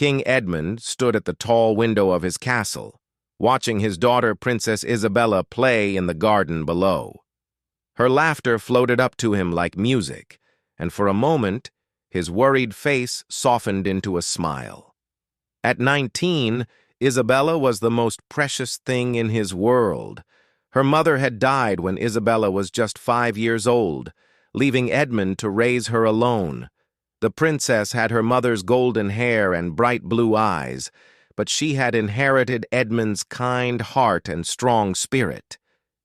King Edmund stood at the tall window of his castle, watching his daughter Princess Isabella play in the garden below. Her laughter floated up to him like music, and for a moment, his worried face softened into a smile. At 19, Isabella was the most precious thing in his world. Her mother had died when Isabella was just 5 years old, leaving Edmund to raise her alone. The princess had her mother's golden hair and bright blue eyes, but she had inherited Edmund's kind heart and strong spirit.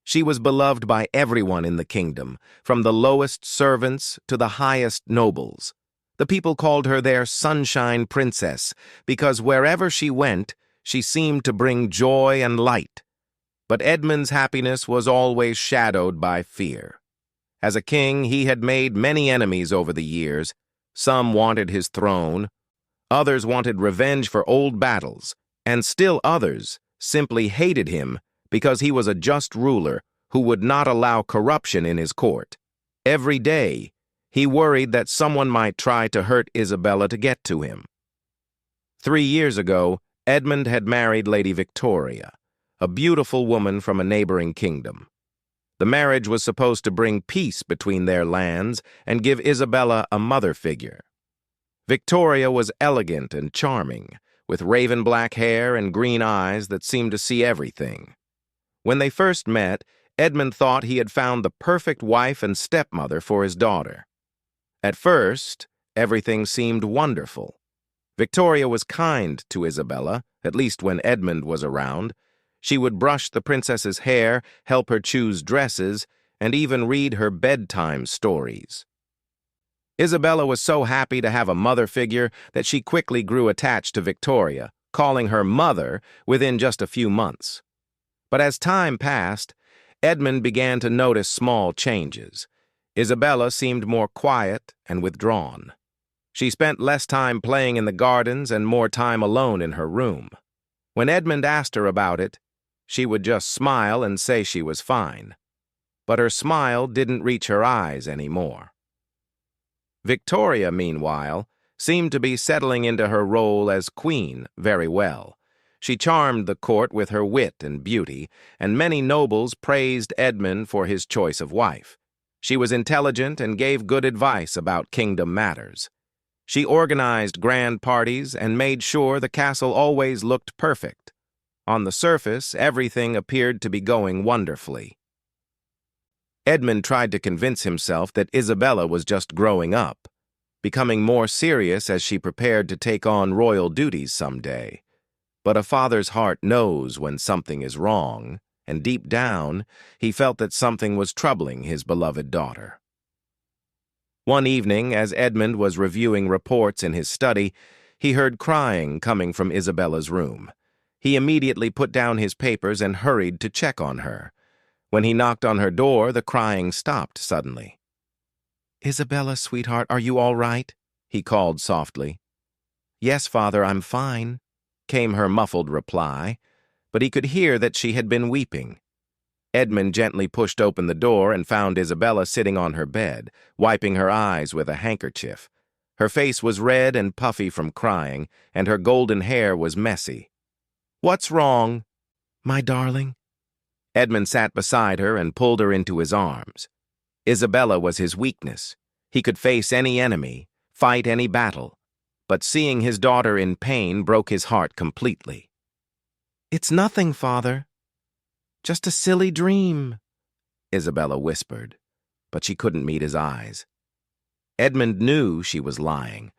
She was beloved by everyone in the kingdom, from the lowest servants to the highest nobles. The people called her their Sunshine Princess, because wherever she went, she seemed to bring joy and light. But Edmund's happiness was always shadowed by fear. As a king, he had made many enemies over the years. Some wanted his throne, others wanted revenge for old battles, and still others simply hated him because he was a just ruler who would not allow corruption in his court. Every day, he worried that someone might try to hurt Isabella to get to him. 3 years ago, Edmund had married Lady Victoria, a beautiful woman from a neighboring kingdom. The marriage was supposed to bring peace between their lands and give Isabella a mother figure. Victoria was elegant and charming, with raven black hair and green eyes that seemed to see everything. When they first met, Edmund thought he had found the perfect wife and stepmother for his daughter. At first, everything seemed wonderful. Victoria was kind to Isabella, at least when Edmund was around. She would brush the princess's hair, help her choose dresses, and even read her bedtime stories. Isabella was so happy to have a mother figure that she quickly grew attached to Victoria, calling her mother within just a few months. But as time passed, Edmund began to notice small changes. Isabella seemed more quiet and withdrawn. She spent less time playing in the gardens and more time alone in her room. When Edmund asked her about it, she would just smile and say she was fine. But her smile didn't reach her eyes anymore. Victoria, meanwhile, seemed to be settling into her role as queen very well. She charmed the court with her wit and beauty, and many nobles praised Edmund for his choice of wife. She was intelligent and gave good advice about kingdom matters. She organized grand parties and made sure the castle always looked perfect. On the surface, everything appeared to be going wonderfully. Edmund tried to convince himself that Isabella was just growing up, becoming more serious as she prepared to take on royal duties someday. But a father's heart knows when something is wrong, and deep down, he felt that something was troubling his beloved daughter. One evening, as Edmund was reviewing reports in his study, he heard crying coming from Isabella's room. He immediately put down his papers and hurried to check on her. When he knocked on her door, the crying stopped suddenly. "Isabella, sweetheart, are you all right?" he called softly. "Yes, father, I'm fine," came her muffled reply, but he could hear that she had been weeping. Edmund gently pushed open the door and found Isabella sitting on her bed, wiping her eyes with a handkerchief. Her face was red and puffy from crying, and her golden hair was messy. "What's wrong?" "My darling." Edmund sat beside her and pulled her into his arms. Isabella was his weakness. He could face any enemy, fight any battle, but seeing his daughter in pain broke his heart completely. "It's nothing, father. Just a silly dream," Isabella whispered, but she couldn't meet his eyes. Edmund knew she was lying,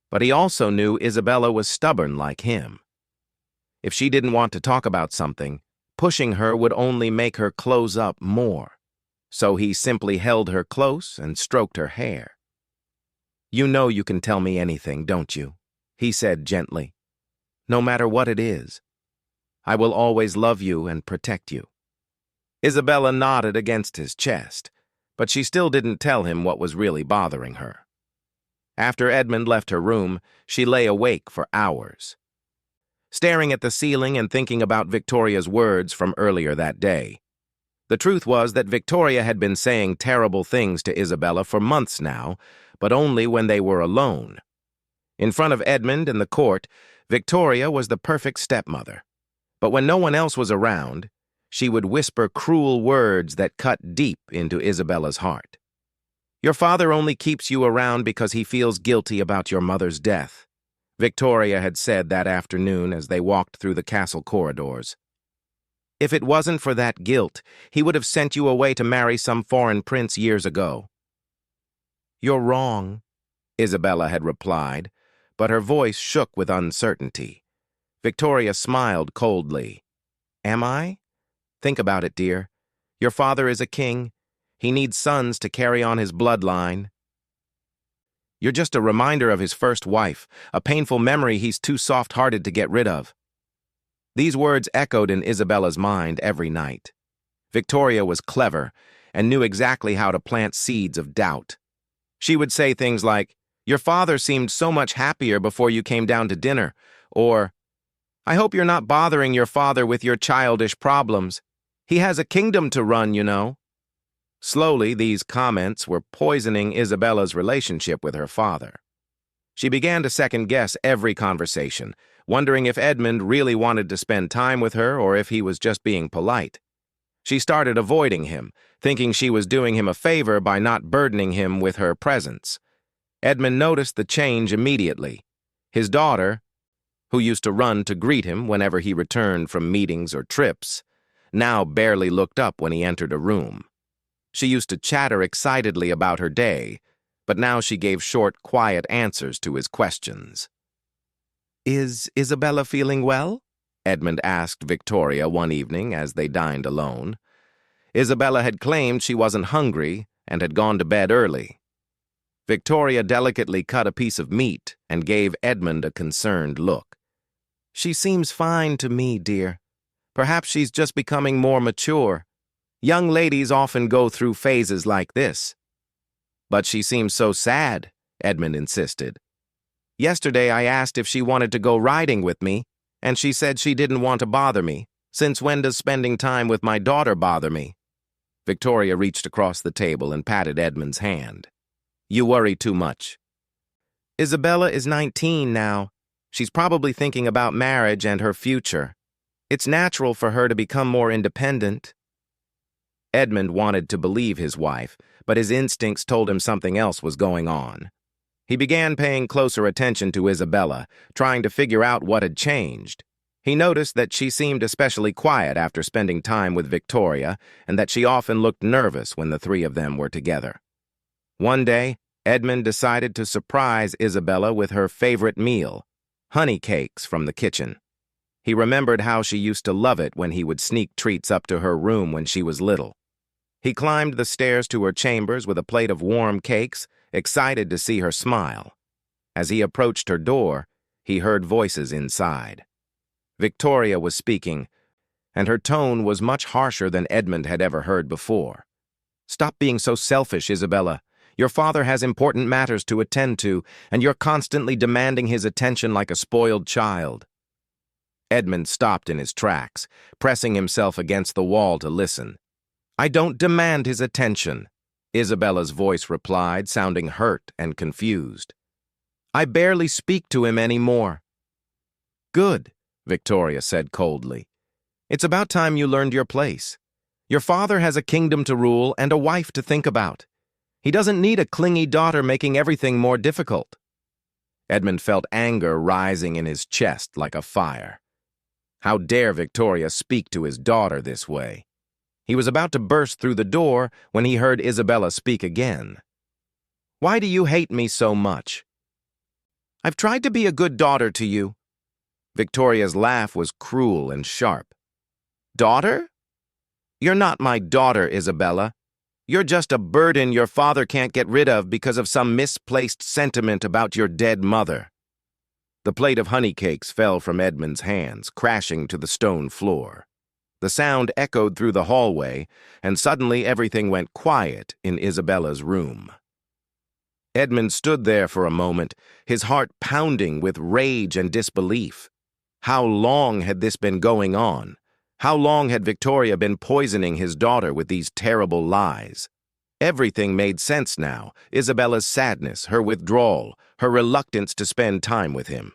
but he also knew Isabella was stubborn like him. If she didn't want to talk about something, pushing her would only make her close up more. So he simply held her close and stroked her hair. "You know you can tell me anything, don't you?" he said gently. "No matter what it is. I will always love you and protect you." Isabella nodded against his chest, but she still didn't tell him what was really bothering her. After Edmund left her room, she lay awake for hours, staring at the ceiling and thinking about Victoria's words from earlier that day. The truth was that Victoria had been saying terrible things to Isabella for months now, but only when they were alone. In front of Edmund and the court, Victoria was the perfect stepmother. But when no one else was around, she would whisper cruel words that cut deep into Isabella's heart. "Your father only keeps you around because he feels guilty about your mother's death," Victoria had said that afternoon as they walked through the castle corridors. "If it wasn't for that guilt, he would have sent you away to marry some foreign prince years ago." "You're wrong," Isabella had replied, but her voice shook with uncertainty. Victoria smiled coldly. "Am I? Think about it, dear. Your father is a king. He needs sons to carry on his bloodline. You're just a reminder of his first wife, a painful memory he's too soft-hearted to get rid of." These words echoed in Isabella's mind every night. Victoria was clever and knew exactly how to plant seeds of doubt. She would say things like, "Your father seemed so much happier before you came down to dinner," or, "I hope you're not bothering your father with your childish problems. He has a kingdom to run, you know." Slowly, these comments were poisoning Isabella's relationship with her father. She began to second-guess every conversation, wondering if Edmund really wanted to spend time with her or if he was just being polite. She started avoiding him, thinking she was doing him a favor by not burdening him with her presence. Edmund noticed the change immediately. His daughter, who used to run to greet him whenever he returned from meetings or trips, now barely looked up when he entered a room. She used to chatter excitedly about her day, but now she gave short, quiet answers to his questions. "Is Isabella feeling well?" Edmund asked Victoria one evening as they dined alone. Isabella had claimed she wasn't hungry and had gone to bed early. Victoria delicately cut a piece of meat and gave Edmund a concerned look. "She seems fine to me, dear. Perhaps she's just becoming more mature. Young ladies often go through phases like this." "But she seems so sad," Edmund insisted. "Yesterday I asked if she wanted to go riding with me, and she said she didn't want to bother me. Since when does spending time with my daughter bother me?" Victoria reached across the table and patted Edmund's hand. "You worry too much. Isabella is 19 now. She's probably thinking about marriage and her future. It's natural for her to become more independent." Edmund wanted to believe his wife, but his instincts told him something else was going on. He began paying closer attention to Isabella, trying to figure out what had changed. He noticed that she seemed especially quiet after spending time with Victoria, and that she often looked nervous when the three of them were together. One day, Edmund decided to surprise Isabella with her favorite meal, honey cakes from the kitchen. He remembered how she used to love it when he would sneak treats up to her room when she was little. He climbed the stairs to her chambers with a plate of warm cakes, excited to see her smile. As he approached her door, he heard voices inside. Victoria was speaking, and her tone was much harsher than Edmund had ever heard before. "Stop being so selfish, Isabella. Your father has important matters to attend to, and you're constantly demanding his attention like a spoiled child." Edmund stopped in his tracks, pressing himself against the wall to listen. "I don't demand his attention," Isabella's voice replied, sounding hurt and confused. "I barely speak to him anymore." "Good," Victoria said coldly. "It's about time you learned your place. Your father has a kingdom to rule and a wife to think about. He doesn't need a clingy daughter making everything more difficult." Edmund felt anger rising in his chest like a fire. How dare Victoria speak to his daughter this way? He was about to burst through the door when he heard Isabella speak again. "Why do you hate me so much?" "I've tried to be a good daughter to you." Victoria's laugh was cruel and sharp. "Daughter? You're not my daughter, Isabella. You're just a burden your father can't get rid of because of some misplaced sentiment about your dead mother." The plate of honey cakes fell from Edmund's hands, crashing to the stone floor. The sound echoed through the hallway, and suddenly everything went quiet in Isabella's room. Edmund stood there for a moment, his heart pounding with rage and disbelief. How long had this been going on? How long had Victoria been poisoning his daughter with these terrible lies? Everything made sense now. Isabella's sadness, her withdrawal, her reluctance to spend time with him.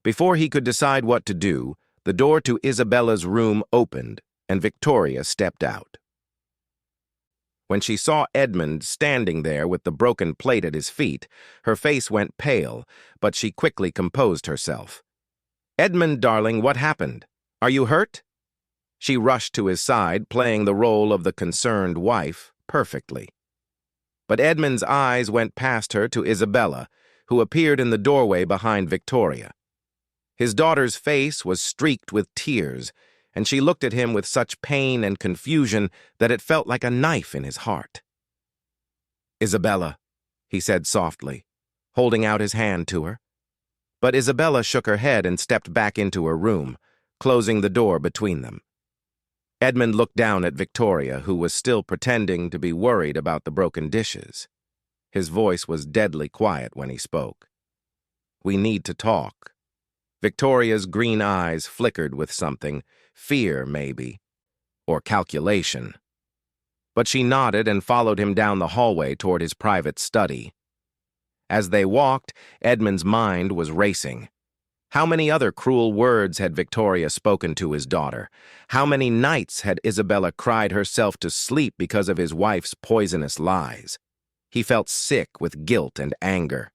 Before he could decide what to do, the door to Isabella's room opened, and Victoria stepped out. When she saw Edmund standing there with the broken plate at his feet, her face went pale, but she quickly composed herself. "Edmund, darling, what happened? Are you hurt?" She rushed to his side, playing the role of the concerned wife perfectly. But Edmund's eyes went past her to Isabella, who appeared in the doorway behind Victoria. His daughter's face was streaked with tears, and she looked at him with such pain and confusion that it felt like a knife in his heart. "Isabella," he said softly, holding out his hand to her. But Isabella shook her head and stepped back into her room, closing the door between them. Edmund looked down at Victoria, who was still pretending to be worried about the broken dishes. His voice was deadly quiet when he spoke. "We need to talk." Victoria's green eyes flickered with something, fear maybe, or calculation. But she nodded and followed him down the hallway toward his private study. As they walked, Edmund's mind was racing. How many other cruel words had Victoria spoken to his daughter? How many nights had Isabella cried herself to sleep because of his wife's poisonous lies? He felt sick with guilt and anger.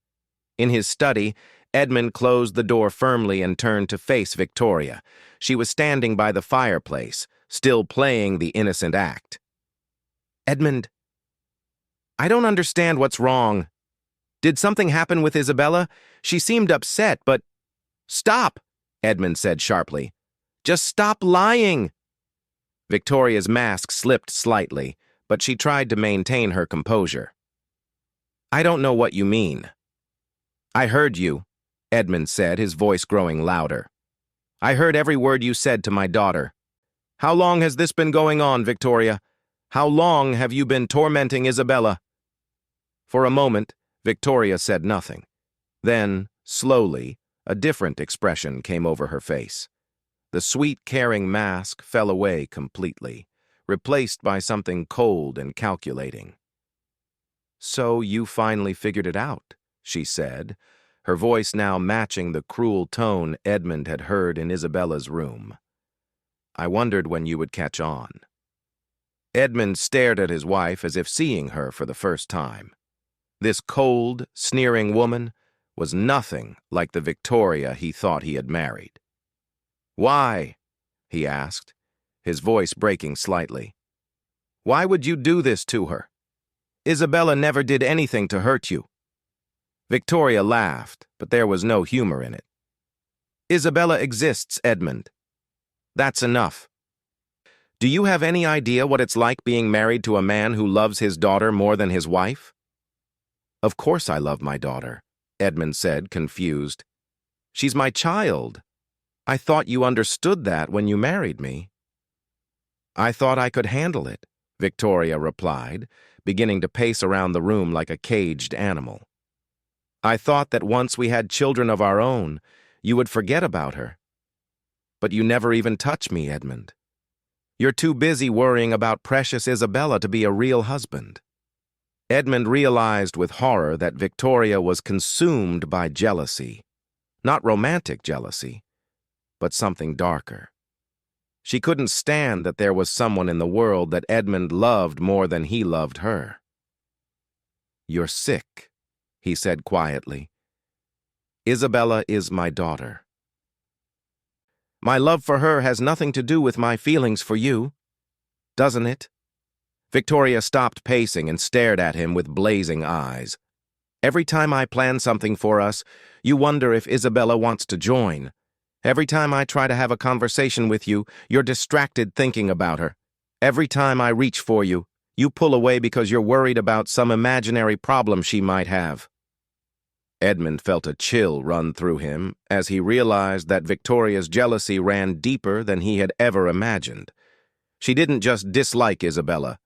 In his study, Edmund closed the door firmly and turned to face Victoria. She was standing by the fireplace, still playing the innocent act. "Edmund, I don't understand what's wrong. Did something happen with Isabella? She seemed upset, but—" "Stop," Edmund said sharply. "Just stop lying." Victoria's mask slipped slightly, but she tried to maintain her composure. "I don't know what you mean." "I heard you," Edmund said, his voice growing louder. "I heard every word you said to my daughter. How long has this been going on, Victoria? How long have you been tormenting Isabella?" For a moment, Victoria said nothing. Then, slowly, a different expression came over her face. The sweet, caring mask fell away completely, replaced by something cold and calculating. "So you finally figured it out," she said, her voice now matching the cruel tone Edmund had heard in Isabella's room. "I wondered when you would catch on." Edmund stared at his wife as if seeing her for the first time. This cold, sneering woman was nothing like the Victoria he thought he had married. "Why?" he asked, his voice breaking slightly. "Why would you do this to her? Isabella never did anything to hurt you." Victoria laughed, but there was no humor in it. "Isabella exists, Edmund. That's enough. Do you have any idea what it's like being married to a man who loves his daughter more than his wife?" "Of course I love my daughter," Edmund said, confused. "She's my child. I thought you understood that when you married me." "I thought I could handle it," Victoria replied, beginning to pace around the room like a caged animal. "I thought that once we had children of our own, you would forget about her. But you never even touch me, Edmund. You're too busy worrying about precious Isabella to be a real husband." Edmund realized with horror that Victoria was consumed by jealousy. Not romantic jealousy, but something darker. She couldn't stand that there was someone in the world that Edmund loved more than he loved her. "You're sick," he said quietly. "Isabella is my daughter. My love for her has nothing to do with my feelings for you, doesn't it?" Victoria stopped pacing and stared at him with blazing eyes. "Every time I plan something for us, you wonder if Isabella wants to join. Every time I try to have a conversation with you, you're distracted thinking about her. Every time I reach for you, you pull away because you're worried about some imaginary problem she might have." Edmund felt a chill run through him as he realized that Victoria's jealousy ran deeper than he had ever imagined. She didn't just dislike Isabella.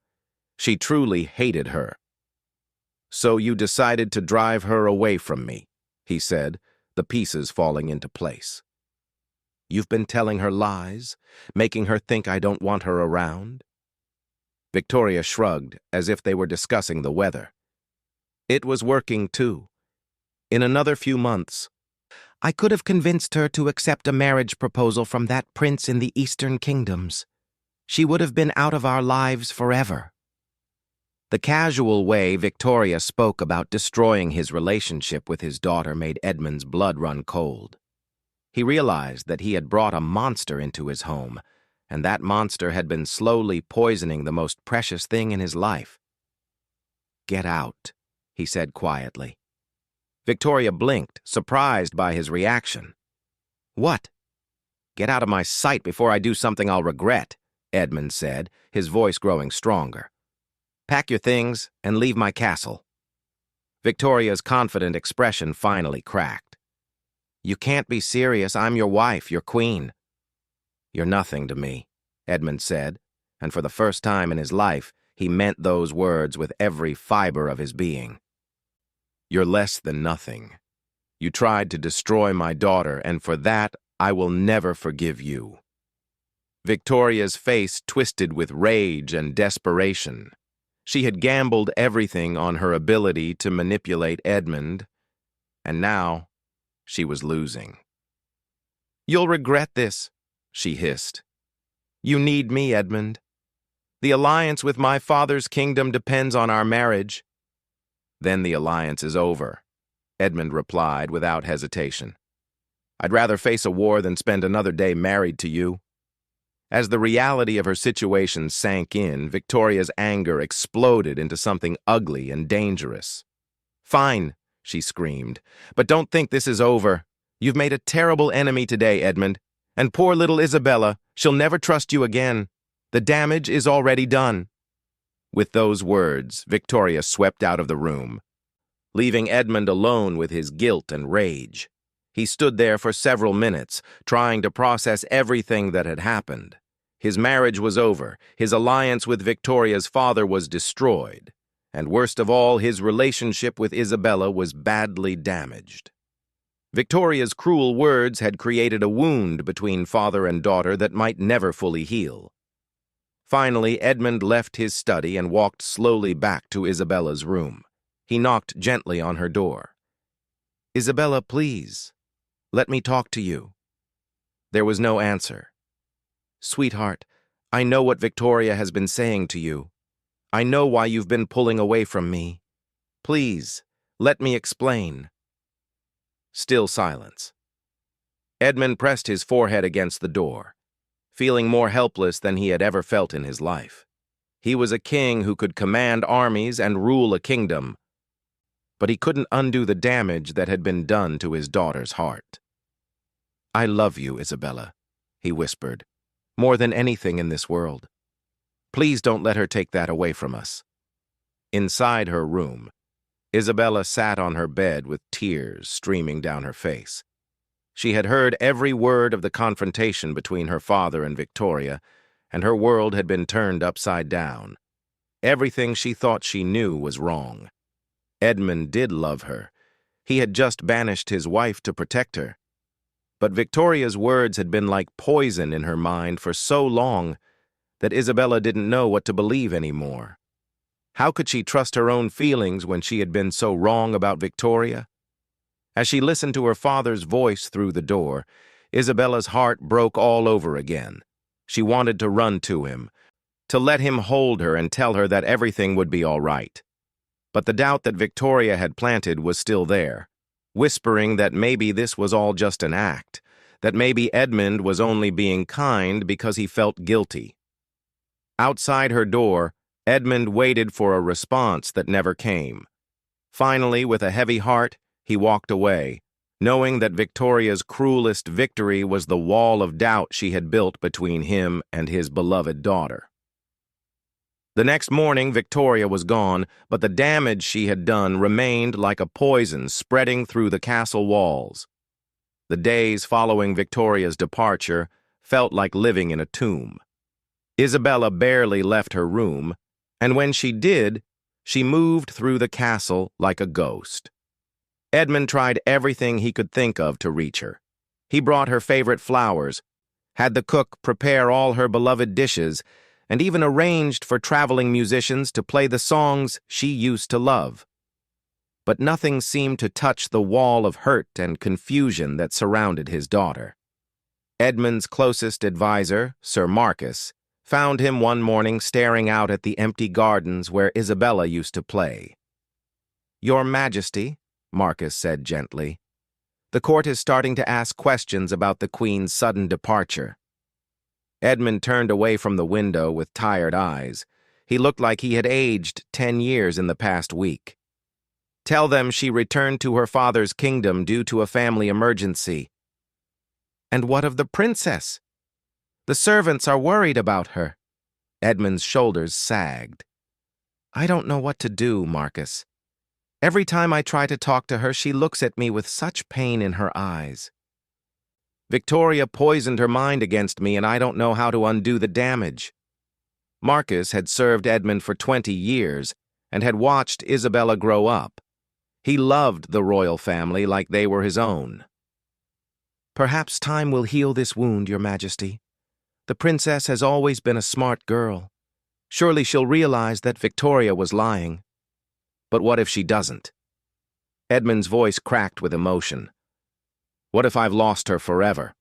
She truly hated her. "So you decided to drive her away from me," he said, the pieces falling into place. "You've been telling her lies, making her think I don't want her around?" Victoria shrugged, as if they were discussing the weather. "It was working, too. In another few months, I could have convinced her to accept a marriage proposal from that prince in the Eastern Kingdoms. She would have been out of our lives forever. The casual way Victoria spoke about destroying his relationship with his daughter made Edmund's blood run cold. He realized that he had brought a monster into his home, and that monster had been slowly poisoning the most precious thing in his life. "Get out," he said quietly. Victoria blinked, surprised by his reaction. "What?" "Get out of my sight before I do something I'll regret," Edmund said, his voice growing stronger. "Pack your things and leave my castle." Victoria's confident expression finally cracked. "You can't be serious. I'm your wife, your queen." "You're nothing to me," Edmund said, and for the first time in his life, he meant those words with every fiber of his being. "You're less than nothing. You tried to destroy my daughter, and for that, I will never forgive you." Victoria's face twisted with rage and desperation. She had gambled everything on her ability to manipulate Edmund, and now she was losing. "You'll regret this," she hissed. "You need me, Edmund. The alliance with my father's kingdom depends on our marriage." "Then the alliance is over," Edmund replied without hesitation. "I'd rather face a war than spend another day married to you." As the reality of her situation sank in, Victoria's anger exploded into something ugly and dangerous. "Fine," she screamed, "but don't think this is over. You've made a terrible enemy today, Edmund, and poor little Isabella, she'll never trust you again. The damage is already done." With those words, Victoria swept out of the room, leaving Edmund alone with his guilt and rage. He stood there for several minutes, trying to process everything that had happened. His marriage was over, his alliance with Victoria's father was destroyed, and worst of all, his relationship with Isabella was badly damaged. Victoria's cruel words had created a wound between father and daughter that might never fully heal. Finally, Edmund left his study and walked slowly back to Isabella's room. He knocked gently on her door. "Isabella, please, let me talk to you." There was no answer. "Sweetheart, I know what Victoria has been saying to you. I know why you've been pulling away from me. Please, let me explain." Still silence. Edmund pressed his forehead against the door, feeling more helpless than he had ever felt in his life. He was a king who could command armies and rule a kingdom, but he couldn't undo the damage that had been done to his daughter's heart. "I love you, Isabella," he whispered, "more than anything in this world. Please don't let her take that away from us." Inside her room, Isabella sat on her bed with tears streaming down her face. She had heard every word of the confrontation between her father and Victoria, and her world had been turned upside down. Everything she thought she knew was wrong. Edmund did love her. He had just banished his wife to protect her. But Victoria's words had been like poison in her mind for so long that Isabella didn't know what to believe anymore. How could she trust her own feelings when she had been so wrong about Victoria? As she listened to her father's voice through the door, Isabella's heart broke all over again. She wanted to run to him, to let him hold her and tell her that everything would be all right. But the doubt that Victoria had planted was still there, whispering that maybe this was all just an act, that maybe Edmund was only being kind because he felt guilty. Outside her door, Edmund waited for a response that never came. Finally, with a heavy heart, he walked away, knowing that Victoria's cruelest victory was the wall of doubt she had built between him and his beloved daughter. The next morning, Victoria was gone, but the damage she had done remained like a poison spreading through the castle walls. The days following Victoria's departure felt like living in a tomb. Isabella barely left her room, and when she did, she moved through the castle like a ghost. Edmund tried everything he could think of to reach her. He brought her favorite flowers, had the cook prepare all her beloved dishes, and even arranged for traveling musicians to play the songs she used to love. but nothing seemed to touch the wall of hurt and confusion that surrounded his daughter. Edmund's closest advisor, Sir Marcus, found him one morning staring out at the empty gardens where Isabella used to play. "Your Majesty," Marcus said gently, "the court is starting to ask questions about the Queen's sudden departure." Edmund turned away from the window with tired eyes. He looked like he had aged 10 years in the past week. "Tell them she returned to her father's kingdom due to a family emergency." "And what of the princess? The servants are worried about her." Edmund's shoulders sagged. "I don't know what to do, Marcus. Every time I try to talk to her, she looks at me with such pain in her eyes. Victoria poisoned her mind against me, and I don't know how to undo the damage." Marcus had served Edmund for 20 years and had watched Isabella grow up. He loved the royal family like they were his own. "Perhaps time will heal this wound, Your Majesty. The princess has always been a smart girl. Surely she'll realize that Victoria was lying. But what if she doesn't?" Edmund's voice cracked with emotion. "What if I've lost her forever?"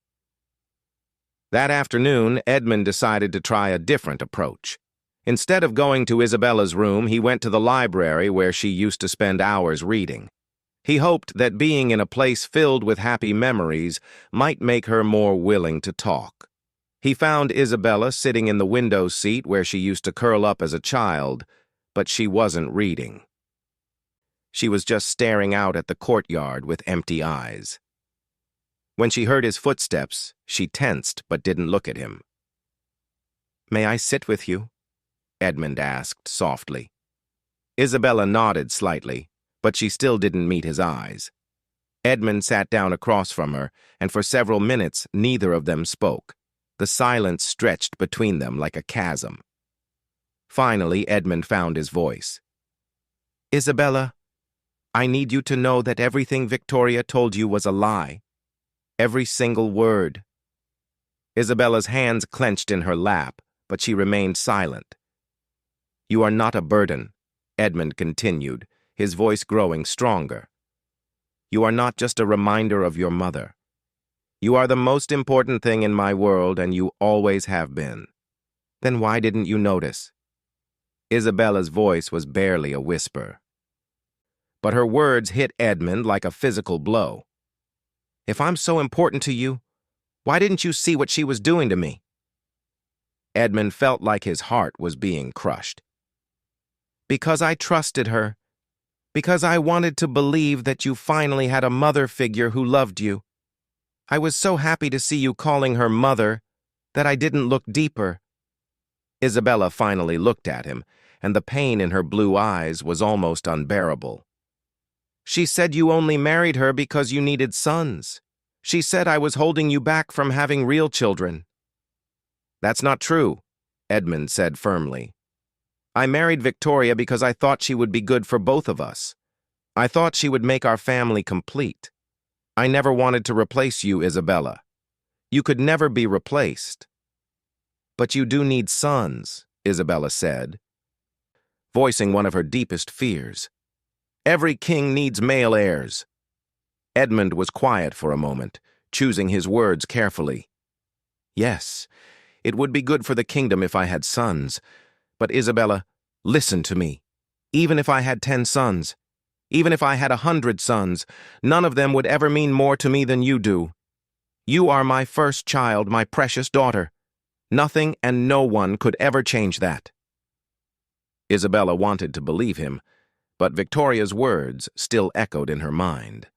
That afternoon, Edmund decided to try a different approach. Instead of going to Isabella's room, he went to the library where she used to spend hours reading. He hoped that being in a place filled with happy memories might make her more willing to talk. He found Isabella sitting in the window seat where she used to curl up as a child, but she wasn't reading. She was just staring out at the courtyard with empty eyes. When she heard his footsteps, she tensed but didn't look at him. "May I sit with you?" Edmund asked softly. Isabella nodded slightly, but she still didn't meet his eyes. Edmund sat down across from her, and for several minutes neither of them spoke. The silence stretched between them like a chasm. Finally, Edmund found his voice. "Isabella, I need you to know that everything Victoria told you was a lie. Every single word." Isabella's hands clenched in her lap, but she remained silent. "You are not a burden," Edmund continued, his voice growing stronger. "You are not just a reminder of your mother. You are the most important thing in my world, and you always have been. Then why didn't you notice?" Isabella's voice was barely a whisper. But her words hit Edmund like a physical blow. "If I'm so important to you, why didn't you see what she was doing to me?" Edmund felt like his heart was being crushed. "Because I trusted her. Because I wanted to believe that you finally had a mother figure who loved you. I was so happy to see you calling her mother that I didn't look deeper." Isabella finally looked at him, and the pain in her blue eyes was almost unbearable. "She said you only married her because you needed sons. She said I was holding you back from having real children." "That's not true," Edmund said firmly. "I married Victoria because I thought she would be good for both of us. I thought she would make our family complete. I never wanted to replace you, Isabella. You could never be replaced." "But you do need sons," Isabella said, voicing one of her deepest fears. "Every king needs male heirs." Edmund was quiet for a moment, choosing his words carefully. "Yes, it would be good for the kingdom if I had sons. But Isabella, listen to me. Even if I had 10 sons, even if I had 100 sons, none of them would ever mean more to me than you do. You are my first child, my precious daughter. Nothing and no one could ever change that." Isabella wanted to believe him, but Victoria's words still echoed in her mind.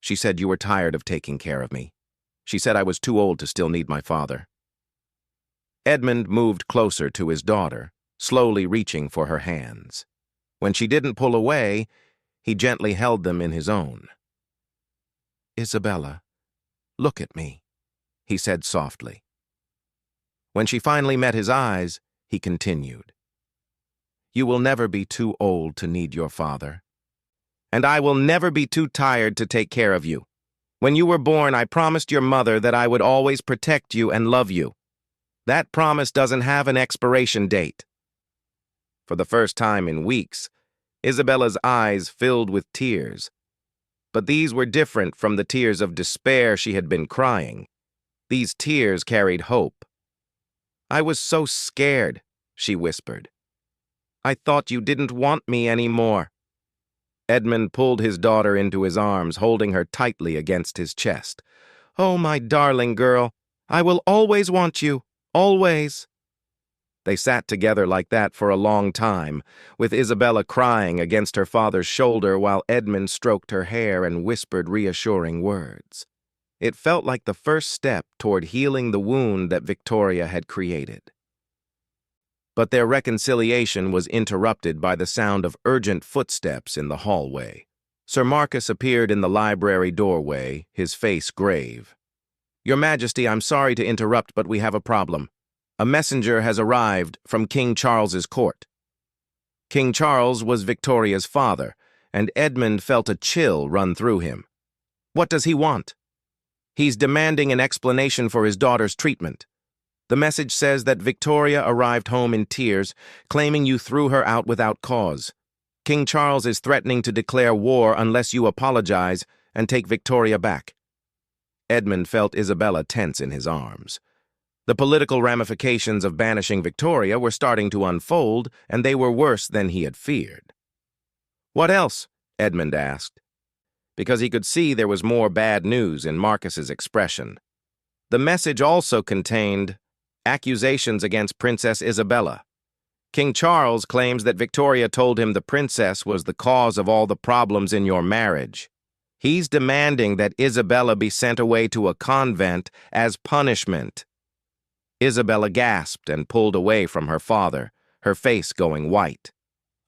"She said you were tired of taking care of me. She said I was too old to still need my father." Edmund moved closer to his daughter, slowly reaching for her hands. When she didn't pull away, he gently held them in his own. "Isabella, look at me," he said softly. When she finally met his eyes, he continued. "You will never be too old to need your father. And I will never be too tired to take care of you. When you were born, I promised your mother that I would always protect you and love you. That promise doesn't have an expiration date." For the first time in weeks, Isabella's eyes filled with tears. But these were different from the tears of despair she had been crying. These tears carried hope. "I was so scared," she whispered. "I thought you didn't want me anymore." Edmund pulled his daughter into his arms, holding her tightly against his chest. "Oh, my darling girl, I will always want you, always." They sat together like that for a long time, with Isabella crying against her father's shoulder while Edmund stroked her hair and whispered reassuring words. It felt like the first step toward healing the wound that Victoria had created. But their reconciliation was interrupted by the sound of urgent footsteps in the hallway. Sir Marcus appeared in the library doorway, his face grave. "Your Majesty, I'm sorry to interrupt, but we have a problem. A messenger has arrived from King Charles's court." King Charles was Victoria's father, and Edmund felt a chill run through him. "What does he want?" "He's demanding an explanation for his daughter's treatment. The message says that Victoria arrived home in tears, claiming you threw her out without cause. King Charles is threatening to declare war unless you apologize and take Victoria back." Edmund felt Isabella tense in his arms. The political ramifications of banishing Victoria were starting to unfold, and they were worse than he had feared. "What else?" Edmund asked, because he could see there was more bad news in Marcus's expression. The message also contained accusations against Princess Isabella. King Charles claims that Victoria told him the princess was the cause of all the problems in your marriage. He's demanding that Isabella be sent away to a convent as punishment. Isabella gasped and pulled away from her father, her face going white.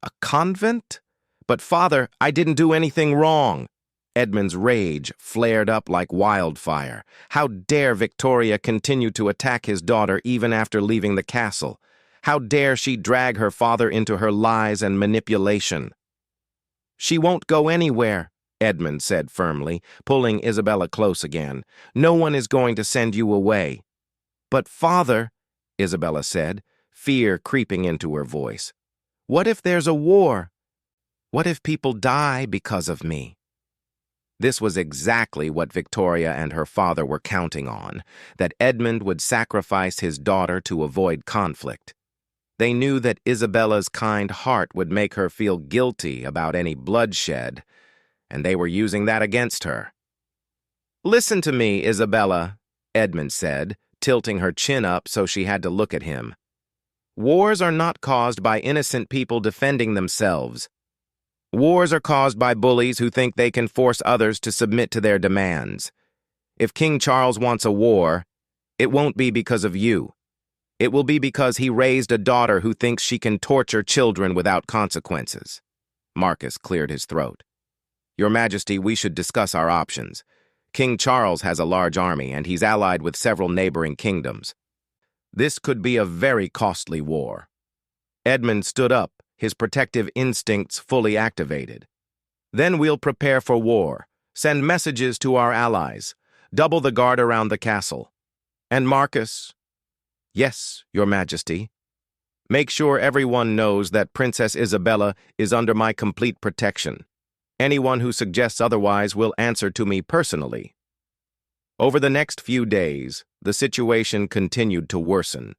"A convent? But father, I didn't do anything wrong." Edmund's rage flared up like wildfire. How dare Victoria continue to attack his daughter even after leaving the castle? How dare she drag her father into her lies and manipulation? "She won't go anywhere," Edmund said firmly, pulling Isabella close again. "No one is going to send you away." "But father," Isabella said, fear creeping into her voice, "what if there's a war? What if people die because of me?" This was exactly what Victoria and her father were counting on, that Edmund would sacrifice his daughter to avoid conflict. They knew that Isabella's kind heart would make her feel guilty about any bloodshed, and they were using that against her. "Listen to me, Isabella," Edmund said, tilting her chin up so she had to look at him. "Wars are not caused by innocent people defending themselves. Wars are caused by bullies who think they can force others to submit to their demands. If King Charles wants a war, it won't be because of you. It will be because he raised a daughter who thinks she can torture children without consequences." Marcus cleared his throat. "Your Majesty, we should discuss our options. King Charles has a large army, and he's allied with several neighboring kingdoms. This could be a very costly war." Edmund stood up, his protective instincts fully activated. "Then we'll prepare for war, send messages to our allies, double the guard around the castle. And Marcus—" "Yes, Your Majesty." "Make sure everyone knows that Princess Isabella is under my complete protection. Anyone who suggests otherwise will answer to me personally." Over the next few days, the situation continued to worsen.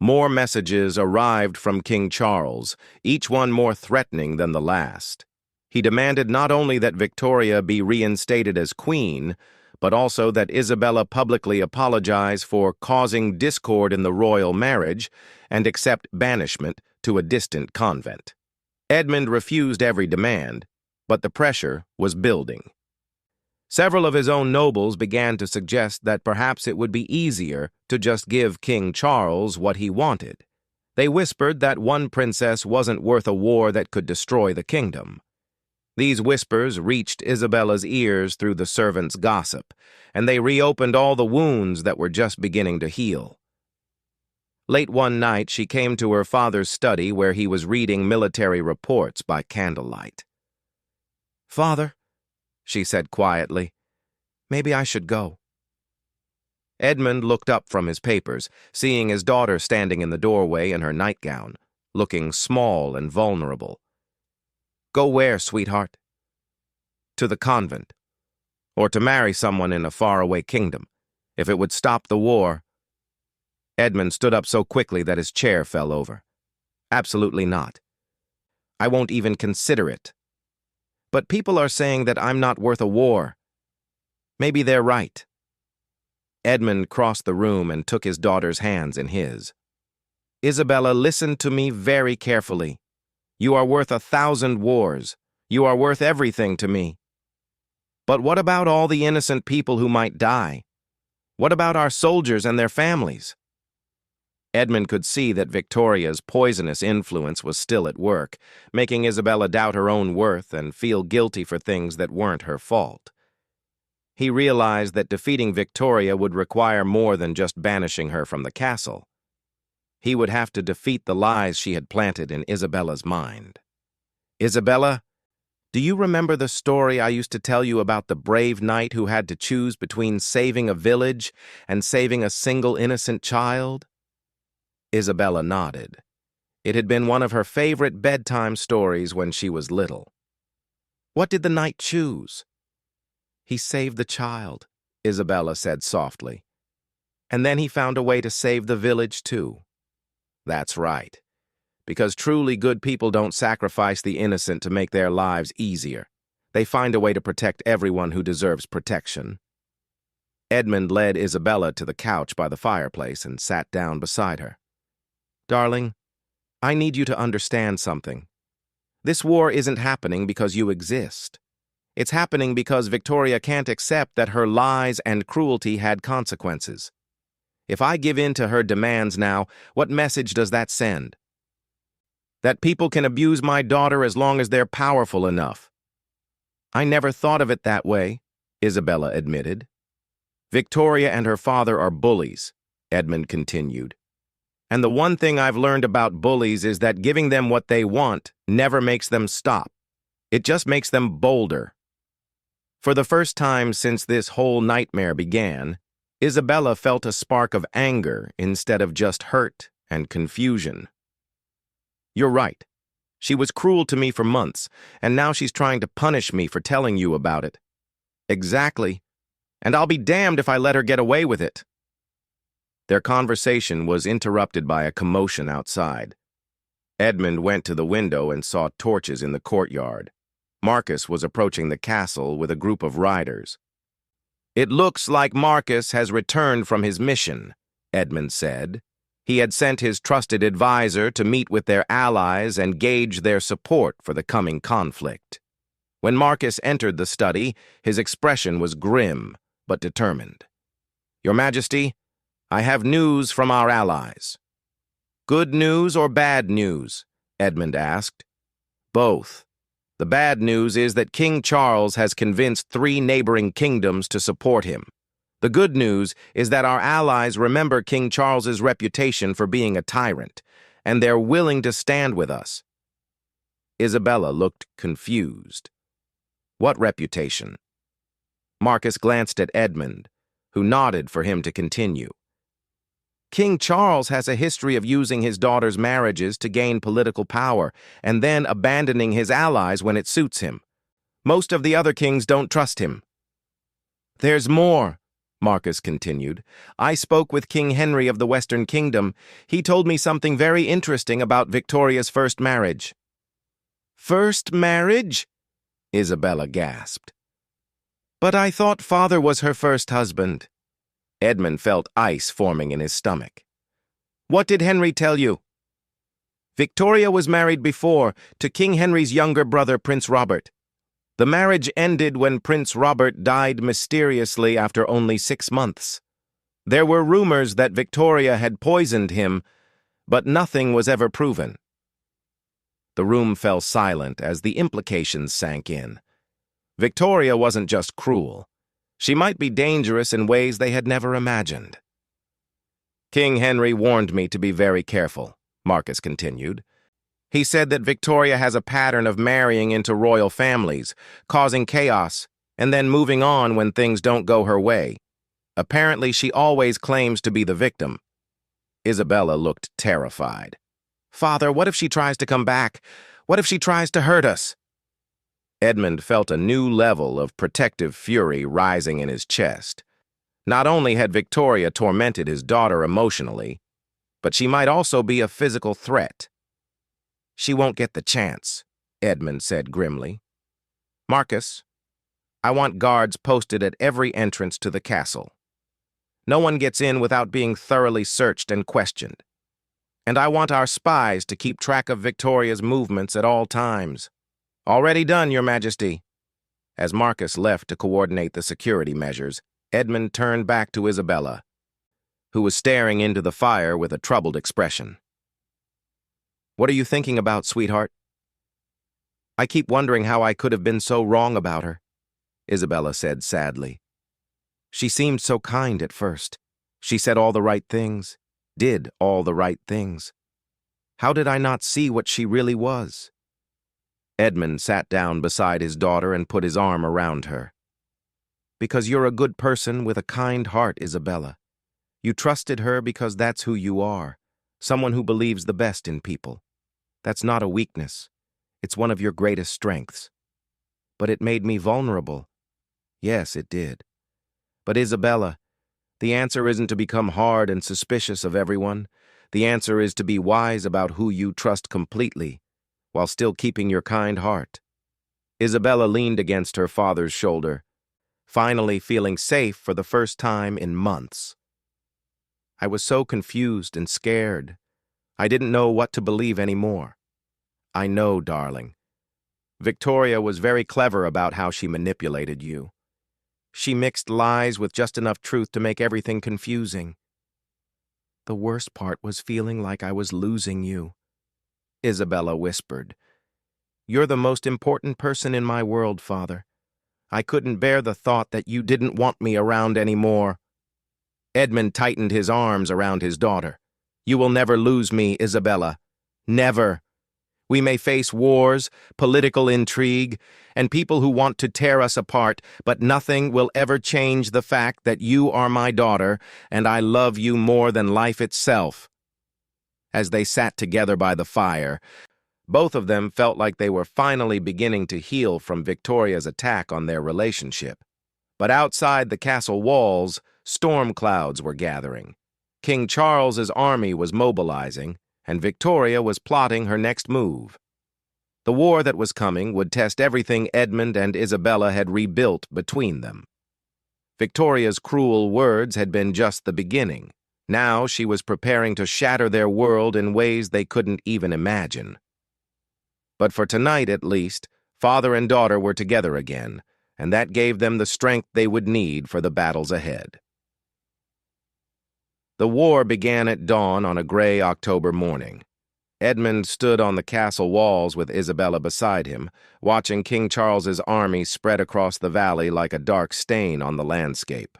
More messages arrived from King Charles, each one more threatening than the last. He demanded not only that Victoria be reinstated as queen, but also that Isabella publicly apologize for causing discord in the royal marriage and accept banishment to a distant convent. Edmund refused every demand, but the pressure was building. Several of his own nobles began to suggest that perhaps it would be easier to just give King Charles what he wanted. They whispered that one princess wasn't worth a war that could destroy the kingdom. These whispers reached Isabella's ears through the servants' gossip, and they reopened all the wounds that were just beginning to heal. Late one night, she came to her father's study where he was reading military reports by candlelight. "Father," she said quietly, "maybe I should go." Edmund looked up from his papers, seeing his daughter standing in the doorway in her nightgown, looking small and vulnerable. Go where, sweetheart? To the convent. Or to marry someone in a faraway kingdom. If it would stop the war. Edmund stood up so quickly that his chair fell over. Absolutely not. I won't even consider it. But people are saying that I'm not worth a war. Maybe they're right. Edmund crossed the room and took his daughter's hands in his. Isabella, listen to me very carefully. You are worth 1,000 wars. You are worth everything to me. But what about all the innocent people who might die? What about our soldiers and their families? Edmund could see that Victoria's poisonous influence was still at work, making Isabella doubt her own worth and feel guilty for things that weren't her fault. He realized that defeating Victoria would require more than just banishing her from the castle. He would have to defeat the lies she had planted in Isabella's mind. Isabella, do you remember the story I used to tell you about the brave knight who had to choose between saving a village and saving a single innocent child? Isabella nodded. It had been one of her favorite bedtime stories when she was little. What did the knight choose? He saved the child, Isabella said softly. And then he found a way to save the village too. That's right. Because truly good people don't sacrifice the innocent to make their lives easier. They find a way to protect everyone who deserves protection. Edmund led Isabella to the couch by the fireplace and sat down beside her. Darling, I need you to understand something. This war isn't happening because you exist. It's happening because Victoria can't accept that her lies and cruelty had consequences. If I give in to her demands now, what message does that send? That people can abuse my daughter as long as they're powerful enough. I never thought of it that way, Isabella admitted. Victoria and her father are bullies, Edmund continued. And the one thing I've learned about bullies is that giving them what they want never makes them stop. It just makes them bolder. For the first time since this whole nightmare began, Isabella felt a spark of anger instead of just hurt and confusion. You're right. She was cruel to me for months, and now she's trying to punish me for telling you about it. Exactly. And I'll be damned if I let her get away with it. Their conversation was interrupted by a commotion outside. Edmund went to the window and saw torches in the courtyard. Marcus was approaching the castle with a group of riders. It looks like Marcus has returned from his mission, Edmund said. He had sent his trusted advisor to meet with their allies and gauge their support for the coming conflict. When Marcus entered the study, his expression was grim but determined. Your Majesty, I have news from our allies. Good news or bad news? Edmund asked. Both. The bad news is that King Charles has convinced 3 neighboring kingdoms to support him. The good news is that our allies remember King Charles's reputation for being a tyrant, and they're willing to stand with us. Isabella looked confused. What reputation? Marcus glanced at Edmund, who nodded for him to continue. King Charles has a history of using his daughter's marriages to gain political power and then abandoning his allies when it suits him. Most of the other kings don't trust him. There's more, Marcus continued. I spoke with King Henry of the Western Kingdom. He told me something very interesting about Victoria's first marriage. First marriage? Isabella gasped. But I thought father was her first husband. Edmund felt ice forming in his stomach. What did Henry tell you? Victoria was married before to King Henry's younger brother, Prince Robert. The marriage ended when Prince Robert died mysteriously after only 6 months. There were rumors that Victoria had poisoned him, but nothing was ever proven. The room fell silent as the implications sank in. Victoria wasn't just cruel. She might be dangerous in ways they had never imagined. King Henry warned me to be very careful, Marcus continued. He said that Victoria has a pattern of marrying into royal families, causing chaos, and then moving on when things don't go her way. Apparently, she always claims to be the victim. Isabella looked terrified. Father, what if she tries to come back? What if she tries to hurt us? Edmund felt a new level of protective fury rising in his chest. Not only had Victoria tormented his daughter emotionally, but she might also be a physical threat. "She won't get the chance," Edmund said grimly. "Marcus, I want guards posted at every entrance to the castle. No one gets in without being thoroughly searched and questioned. And I want our spies to keep track of Victoria's movements at all times." "Already done, Your Majesty." As Marcus left to coordinate the security measures, Edmund turned back to Isabella, who was staring into the fire with a troubled expression. "What are you thinking about, sweetheart?" "I keep wondering how I could have been so wrong about her," Isabella said sadly. "She seemed so kind at first. She said all the right things, did all the right things. How did I not see what she really was?" Edmund sat down beside his daughter and put his arm around her. "Because you're a good person with a kind heart, Isabella. You trusted her because that's who you are, someone who believes the best in people. That's not a weakness. It's one of your greatest strengths. But it made me vulnerable." "Yes, it did. But Isabella, the answer isn't to become hard and suspicious of everyone. The answer is to be wise about who you trust completely, while still keeping your kind heart." Isabella leaned against her father's shoulder, finally feeling safe for the first time in months. "I was so confused and scared. I didn't know what to believe anymore." "I know, darling. Victoria was very clever about how she manipulated you. She mixed lies with just enough truth to make everything confusing. The worst part was feeling like I was losing you," Isabella whispered. "You're the most important person in my world, Father. I couldn't bear the thought that you didn't want me around anymore." Edmund tightened his arms around his daughter. "You will never lose me, Isabella. Never. We may face wars, political intrigue, and people who want to tear us apart, but nothing will ever change the fact that you are my daughter, and I love you more than life itself." As they sat together by the fire, both of them felt like they were finally beginning to heal from Victoria's attack on their relationship. But outside the castle walls, storm clouds were gathering. King Charles's army was mobilizing, and Victoria was plotting her next move. The war that was coming would test everything Edmund and Isabella had rebuilt between them. Victoria's cruel words had been just the beginning. Now she was preparing to shatter their world in ways they couldn't even imagine. But for tonight, at least, father and daughter were together again, and that gave them the strength they would need for the battles ahead. The war began at dawn on a gray October morning. Edmund stood on the castle walls with Isabella beside him, watching King Charles's army spread across the valley like a dark stain on the landscape.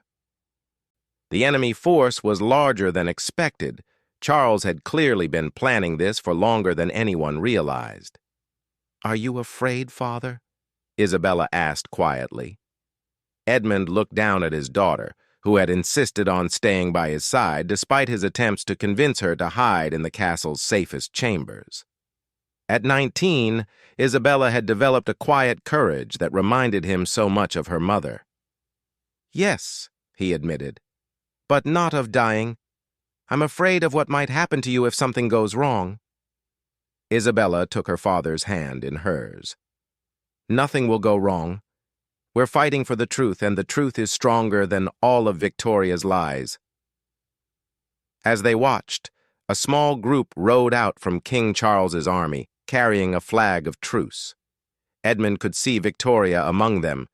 The enemy force was larger than expected. Charles had clearly been planning this for longer than anyone realized. "Are you afraid, Father?" Isabella asked quietly. Edmund looked down at his daughter, who had insisted on staying by his side despite his attempts to convince her to hide in the castle's safest chambers. At 19, Isabella had developed a quiet courage that reminded him so much of her mother. "Yes," he admitted, "but not of dying. I'm afraid of what might happen to you if something goes wrong." Isabella took her father's hand in hers. "Nothing will go wrong. We're fighting for the truth, and the truth is stronger than all of Victoria's lies." As they watched, a small group rode out from King Charles's army, carrying a flag of truce. Edmund could see Victoria among them,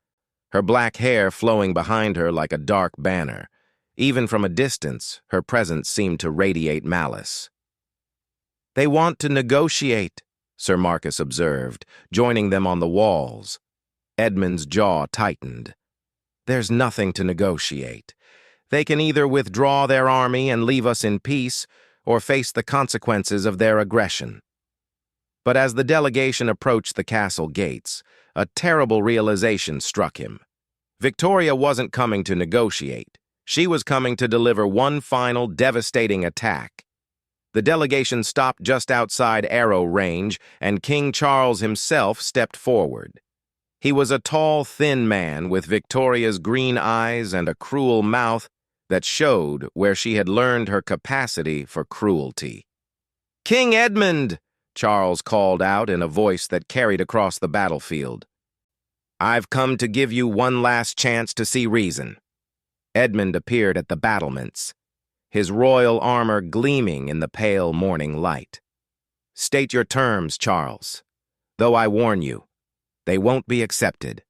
her black hair flowing behind her like a dark banner. Even from a distance, her presence seemed to radiate malice. "They want to negotiate," Sir Marcus observed, joining them on the walls. Edmund's jaw tightened. "There's nothing to negotiate. They can either withdraw their army and leave us in peace, or face the consequences of their aggression." But as the delegation approached the castle gates, a terrible realization struck him. Victoria wasn't coming to negotiate. She was coming to deliver one final devastating attack. The delegation stopped just outside arrow range, and King Charles himself stepped forward. He was a tall, thin man with Victoria's green eyes and a cruel mouth that showed where she had learned her capacity for cruelty. "King Edmund!" Charles called out in a voice that carried across the battlefield. "I've come to give you one last chance to see reason." Edmund appeared at the battlements, his royal armor gleaming in the pale morning light. "State your terms, Charles. Though I warn you, they won't be accepted."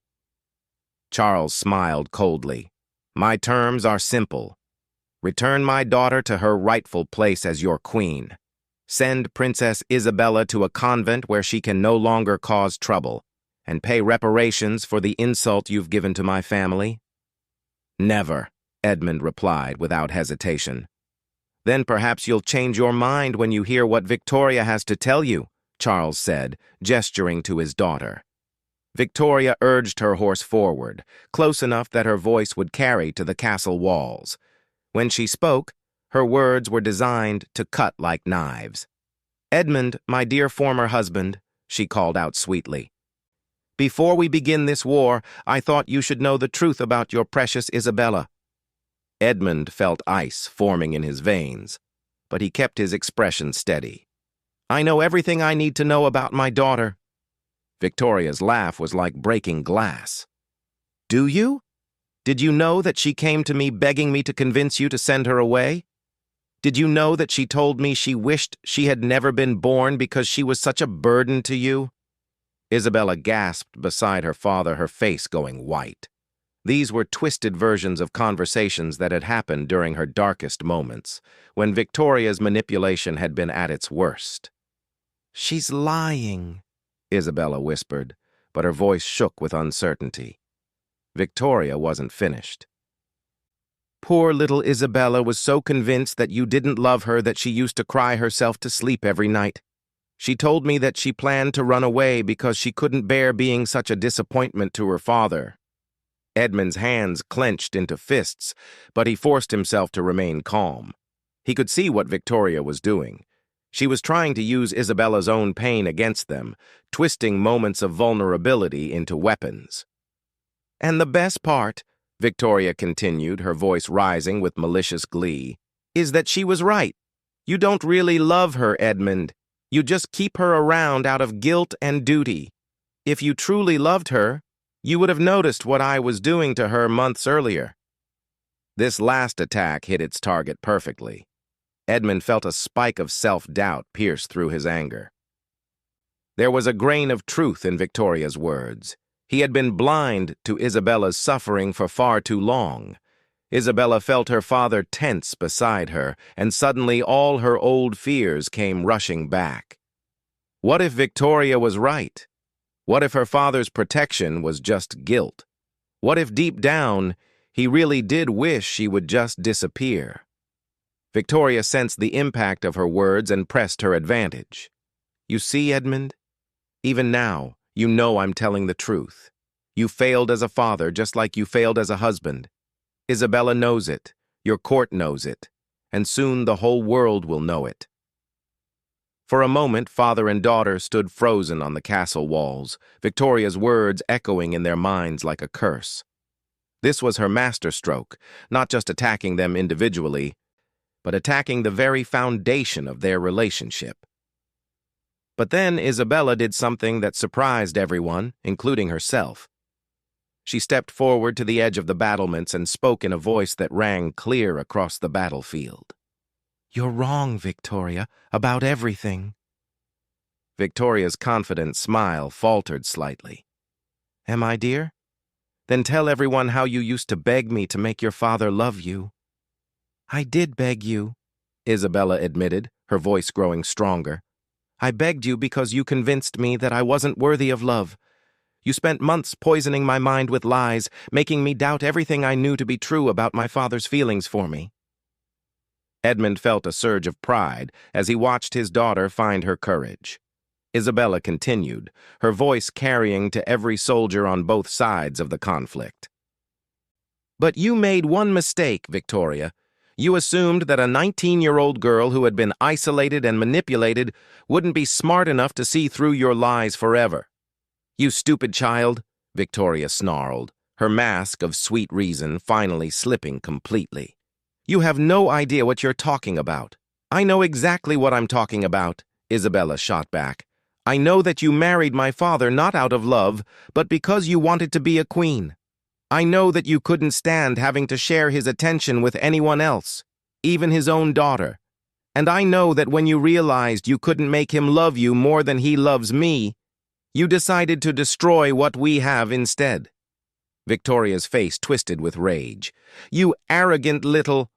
Charles smiled coldly. "My terms are simple. Return my daughter to her rightful place as your queen. Send Princess Isabella to a convent where she can no longer cause trouble, and pay reparations for the insult you've given to my family." "Never," Edmund replied without hesitation. "Then perhaps you'll change your mind when you hear what Victoria has to tell you," Charles said, gesturing to his daughter. Victoria urged her horse forward, close enough that her voice would carry to the castle walls. When she spoke, her words were designed to cut like knives. "Edmund, my dear former husband," she called out sweetly. "Before we begin this war, I thought you should know the truth about your precious Isabella." Edmund felt ice forming in his veins, but he kept his expression steady. "I know everything I need to know about my daughter." Victoria's laugh was like breaking glass. "Do you? Did you know that she came to me begging me to convince you to send her away? Did you know that she told me she wished she had never been born because she was such a burden to you?" Isabella gasped beside her father, her face going white. These were twisted versions of conversations that had happened during her darkest moments, when Victoria's manipulation had been at its worst. "She's lying," Isabella whispered, but her voice shook with uncertainty. Victoria wasn't finished. "Poor little Isabella was so convinced that you didn't love her that she used to cry herself to sleep every night. She told me that she planned to run away because she couldn't bear being such a disappointment to her father." Edmund's hands clenched into fists, but he forced himself to remain calm. He could see what Victoria was doing. She was trying to use Isabella's own pain against them, twisting moments of vulnerability into weapons. "And the best part," Victoria continued, her voice rising with malicious glee, "is that she was right. You don't really love her, Edmund. You just keep her around out of guilt and duty. If you truly loved her, you would have noticed what I was doing to her months earlier." This last attack hit its target perfectly. Edmund felt a spike of self-doubt pierce through his anger. There was a grain of truth in Victoria's words. He had been blind to Isabella's suffering for far too long. Isabella felt her father tense beside her, and suddenly all her old fears came rushing back. What if Victoria was right? What if her father's protection was just guilt? What if deep down, he really did wish she would just disappear? Victoria sensed the impact of her words and pressed her advantage. "You see, Edmund? Even now, you know I'm telling the truth. You failed as a father just like you failed as a husband. Isabella knows it, your court knows it, and soon the whole world will know it." For a moment, father and daughter stood frozen on the castle walls, Victoria's words echoing in their minds like a curse. This was her masterstroke, not just attacking them individually, but attacking the very foundation of their relationship. But then Isabella did something that surprised everyone, including herself. She stepped forward to the edge of the battlements and spoke in a voice that rang clear across the battlefield. "You're wrong, Victoria, about everything." Victoria's confident smile faltered slightly. "Am I, dear? Then tell everyone how you used to beg me to make your father love you." "I did beg you," Isabella admitted, her voice growing stronger. "I begged you because you convinced me that I wasn't worthy of love. You spent months poisoning my mind with lies, making me doubt everything I knew to be true about my father's feelings for me." Edmund felt a surge of pride as he watched his daughter find her courage. Isabella continued, her voice carrying to every soldier on both sides of the conflict. "But you made one mistake, Victoria. You assumed that a 19-year-old girl who had been isolated and manipulated wouldn't be smart enough to see through your lies forever. You stupid child, Victoria snarled, her mask of sweet reason finally slipping completely. You have no idea what you're talking about. I know exactly what I'm talking about, Isabella shot back. I know that you married my father not out of love, but because you wanted to be a queen. I know that you couldn't stand having to share his attention with anyone else, even his own daughter. And I know that when you realized you couldn't make him love you more than he loves me, you decided to destroy what we have instead. Victoria's face twisted with rage. You arrogant little...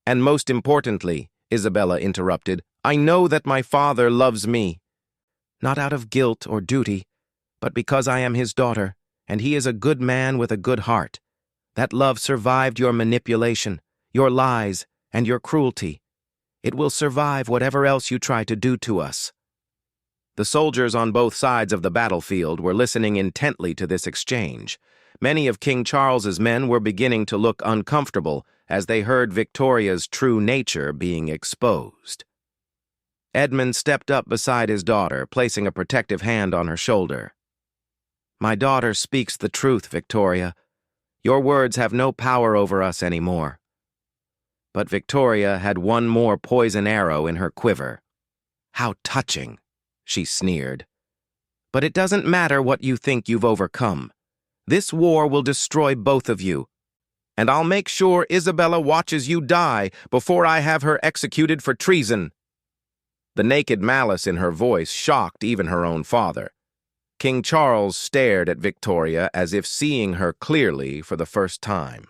And most importantly, Isabella interrupted, I know that my father loves me. Not out of guilt or duty, but because I am his daughter, and he is a good man with a good heart. That love survived your manipulation, your lies, and your cruelty. It will survive whatever else you try to do to us. The soldiers on both sides of the battlefield were listening intently to this exchange. Many of King Charles's men were beginning to look uncomfortable as they heard Victoria's true nature being exposed. Edmund stepped up beside his daughter, placing a protective hand on her shoulder. My daughter speaks the truth, Victoria. Your words have no power over us anymore. But Victoria had one more poison arrow in her quiver. How touching, she sneered. But it doesn't matter what you think you've overcome. This war will destroy both of you. And I'll make sure Isabella watches you die before I have her executed for treason. The naked malice in her voice shocked even her own father. King Charles stared at Victoria as if seeing her clearly for the first time.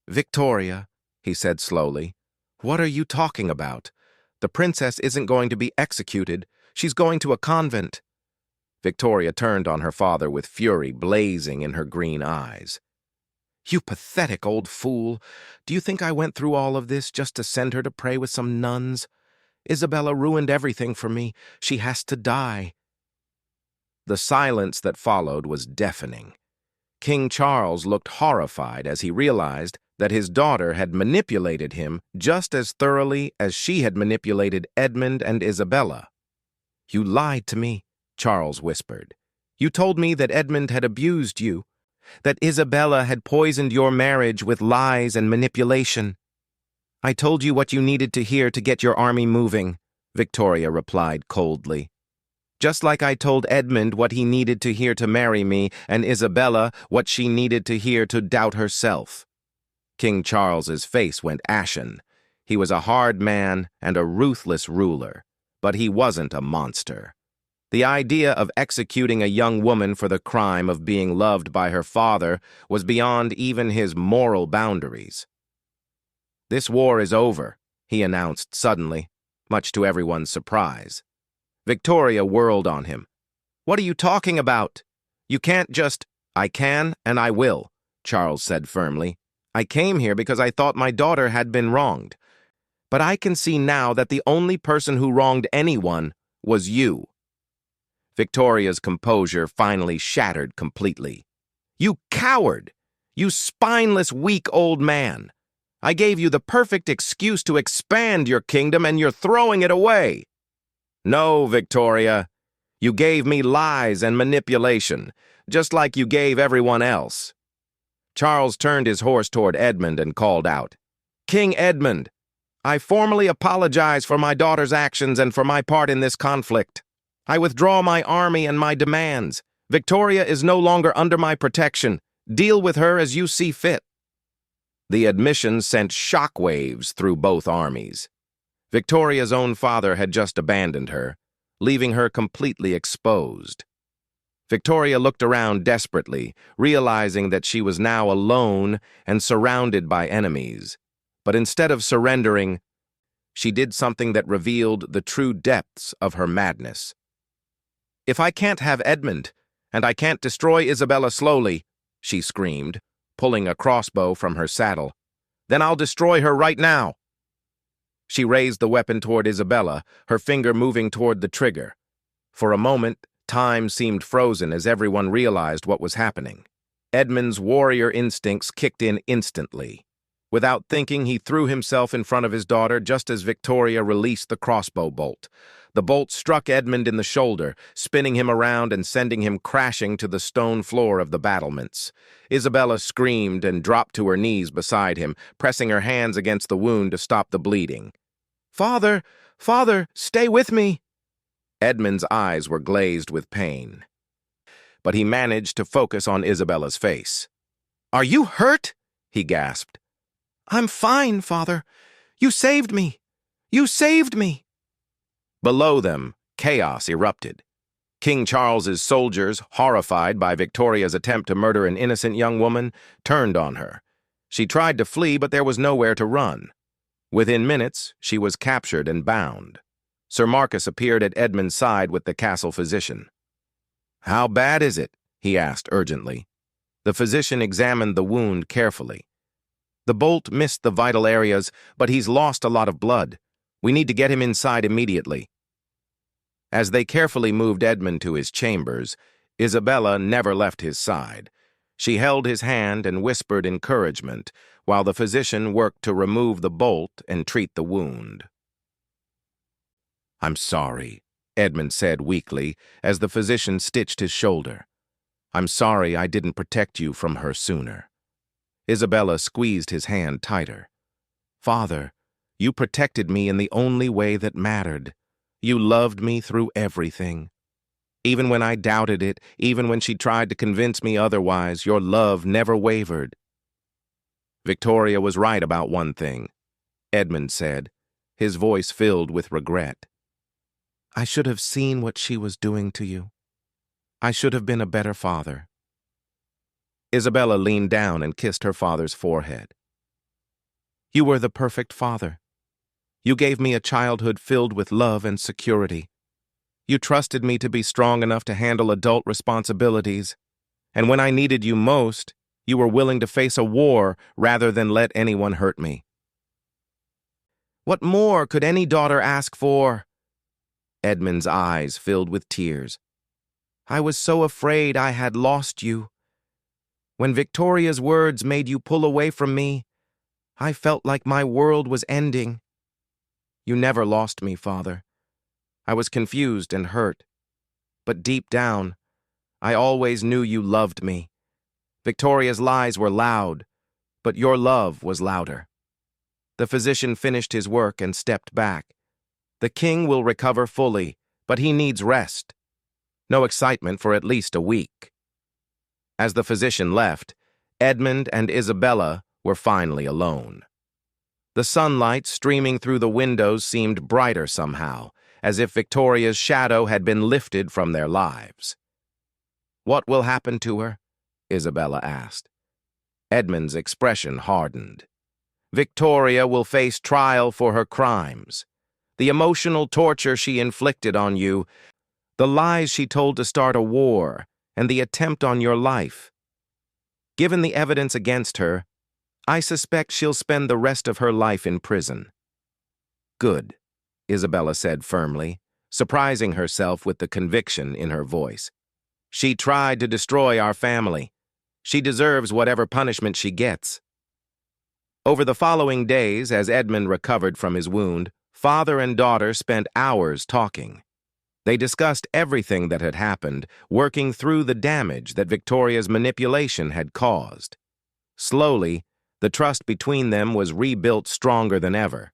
Victoria, he said slowly, what are you talking about? The princess isn't going to be executed. She's going to a convent. Victoria turned on her father with fury blazing in her green eyes. You pathetic old fool. Do you think I went through all of this just to send her to pray with some nuns? Isabella ruined everything for me. She has to die. The silence that followed was deafening. King Charles looked horrified as he realized that his daughter had manipulated him just as thoroughly as she had manipulated Edmund and Isabella. You lied to me, Charles whispered. You told me that Edmund had abused you, that Isabella had poisoned your marriage with lies and manipulation. I told you what you needed to hear to get your army moving, Victoria replied coldly. Just like I told Edmund what he needed to hear to marry me, and Isabella what she needed to hear to doubt herself. King Charles's face went ashen. He was a hard man and a ruthless ruler, but he wasn't a monster. The idea of executing a young woman for the crime of being loved by her father was beyond even his moral boundaries. This war is over, he announced suddenly, much to everyone's surprise. Victoria whirled on him. What are you talking about? You can't just... I can and I will, Charles said firmly. I came here because I thought my daughter had been wronged. But I can see now that the only person who wronged anyone was you. Victoria's composure finally shattered completely. You coward! You spineless, weak old man! I gave you the perfect excuse to expand your kingdom and you're throwing it away. No, Victoria. You gave me lies and manipulation, just like you gave everyone else. Charles turned his horse toward Edmund and called out, King Edmund, I formally apologize for my daughter's actions and for my part in this conflict. I withdraw my army and my demands. Victoria is no longer under my protection. Deal with her as you see fit. The admission sent shockwaves through both armies. Victoria's own father had just abandoned her, leaving her completely exposed. Victoria looked around desperately, realizing that she was now alone and surrounded by enemies. But instead of surrendering, she did something that revealed the true depths of her madness. If I can't have Edmund, and I can't destroy Isabella slowly, she screamed, pulling a crossbow from her saddle, then I'll destroy her right now. She raised the weapon toward Isabella, her finger moving toward the trigger. For a moment, time seemed frozen as everyone realized what was happening. Edmund's warrior instincts kicked in instantly. Without thinking, he threw himself in front of his daughter just as Victoria released the crossbow bolt. The bolt struck Edmund in the shoulder, spinning him around and sending him crashing to the stone floor of the battlements. Isabella screamed and dropped to her knees beside him, pressing her hands against the wound to stop the bleeding. "Father! Father! Stay with me!" Edmund's eyes were glazed with pain, but he managed to focus on Isabella's face. "Are you hurt?" he gasped. "I'm fine, Father. You saved me. You saved me." Below them, chaos erupted. King Charles's soldiers, horrified by Victoria's attempt to murder an innocent young woman, turned on her. She tried to flee, but there was nowhere to run. Within minutes, she was captured and bound. Sir Marcus appeared at Edmund's side with the castle physician. "How bad is it?" he asked urgently. The physician examined the wound carefully. "The bolt missed the vital areas, but he's lost a lot of blood. We need to get him inside immediately." As they carefully moved Edmund to his chambers, Isabella never left his side. She held his hand and whispered encouragement, while the physician worked to remove the bolt and treat the wound. "I'm sorry," Edmund said weakly, as the physician stitched his shoulder. "I'm sorry I didn't protect you from her sooner." Isabella squeezed his hand tighter. "Father, you protected me in the only way that mattered. You loved me through everything. Even when I doubted it, even when she tried to convince me otherwise, your love never wavered." "Victoria was right about one thing," Edmund said, his voice filled with regret. "I should have seen what she was doing to you. I should have been a better father." Isabella leaned down and kissed her father's forehead. "You were the perfect father. You gave me a childhood filled with love and security. You trusted me to be strong enough to handle adult responsibilities, and when I needed you most, you were willing to face a war rather than let anyone hurt me. What more could any daughter ask for?" Edmund's eyes filled with tears. "I was so afraid I had lost you. When Victoria's words made you pull away from me, I felt like my world was ending. You never lost me, Father. I was confused and hurt. But deep down, I always knew you loved me. Victoria's lies were loud, but your love was louder." The physician finished his work and stepped back. "The king will recover fully, but he needs rest. No excitement for at least a week." As the physician left, Edmund and Isabella were finally alone. The sunlight streaming through the windows seemed brighter somehow, as if Victoria's shadow had been lifted from their lives. "What will happen to her?" Isabella asked. Edmund's expression hardened. "Victoria will face trial for her crimes. The emotional torture she inflicted on you, the lies she told to start a war, and the attempt on your life. Given the evidence against her, I suspect she'll spend the rest of her life in prison." "Good," Isabella said firmly, surprising herself with the conviction in her voice. "She tried to destroy our family. She deserves whatever punishment she gets." Over the following days, as Edmund recovered from his wound, father and daughter spent hours talking. They discussed everything that had happened, working through the damage that Victoria's manipulation had caused. Slowly, the trust between them was rebuilt stronger than ever.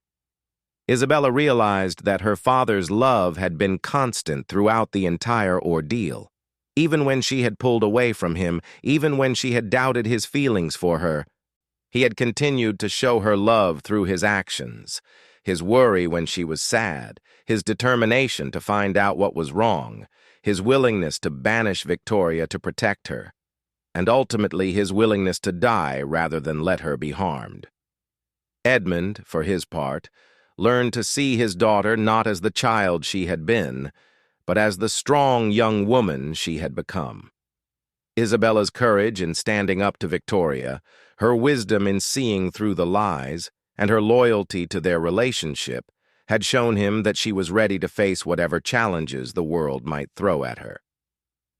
Isabella realized that her father's love had been constant throughout the entire ordeal. Even when she had pulled away from him, even when she had doubted his feelings for her, he had continued to show her love through his actions, his worry when she was sad, his determination to find out what was wrong, his willingness to banish Victoria to protect her, and ultimately his willingness to die rather than let her be harmed. Edmund, for his part, learned to see his daughter not as the child she had been, but as the strong young woman she had become. Isabella's courage in standing up to Victoria, her wisdom in seeing through the lies, and her loyalty to their relationship had shown him that she was ready to face whatever challenges the world might throw at her.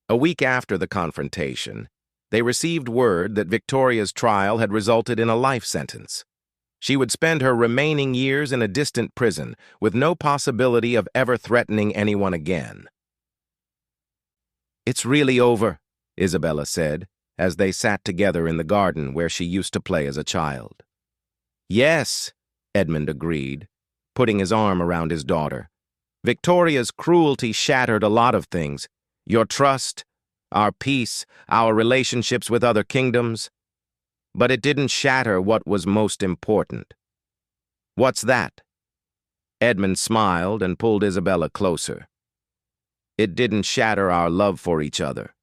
A week after the confrontation, they received word that Victoria's trial had resulted in a life sentence. She would spend her remaining years in a distant prison, with no possibility of ever threatening anyone again. "It's really over," Isabella said, as they sat together in the garden where she used to play as a child. "Yes," Edmund agreed, putting his arm around his daughter. "Victoria's cruelty shattered a lot of things. Your trust, our peace, our relationships with other kingdoms. But it didn't shatter what was most important." "What's that?" Edmund smiled and pulled Isabella closer. "It didn't shatter our love for each other.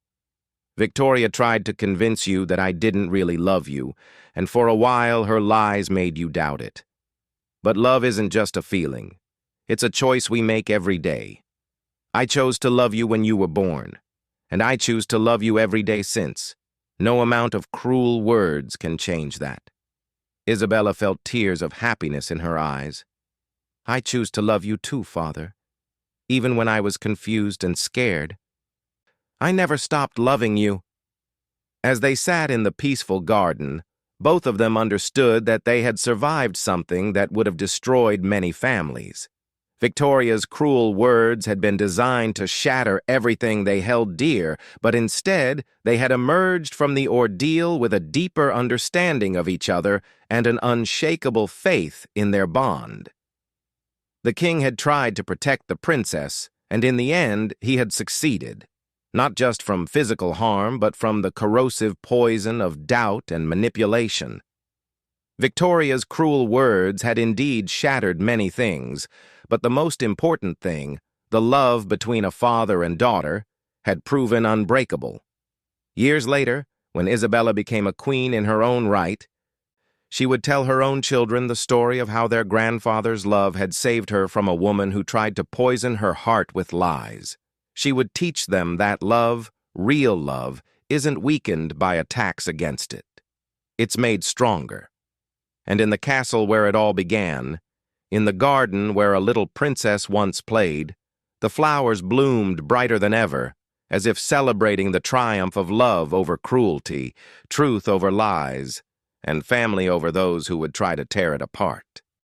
Victoria tried to convince you that I didn't really love you, and for a while her lies made you doubt it. But love isn't just a feeling. It's a choice we make every day. I chose to love you when you were born, and I choose to love you every day since. No amount of cruel words can change that." Isabella felt tears of happiness in her eyes. "I choose to love you too, Father. Even when I was confused and scared, I never stopped loving you." As they sat in the peaceful garden, both of them understood that they had survived something that would have destroyed many families. Victoria's cruel words had been designed to shatter everything they held dear, but instead they had emerged from the ordeal with a deeper understanding of each other and an unshakable faith in their bond. The king had tried to protect the princess, and in the end he had succeeded. Not just from physical harm, but from the corrosive poison of doubt and manipulation. Victoria's cruel words had indeed shattered many things, but the most important thing, the love between a father and daughter, had proven unbreakable. Years later, when Isabella became a queen in her own right, she would tell her own children the story of how their grandfather's love had saved her from a woman who tried to poison her heart with lies. She would teach them that love, real love, isn't weakened by attacks against it. It's made stronger. And in the castle where it all began, in the garden where a little princess once played, the flowers bloomed brighter than ever, as if celebrating the triumph of love over cruelty, truth over lies, and family over those who would try to tear it apart.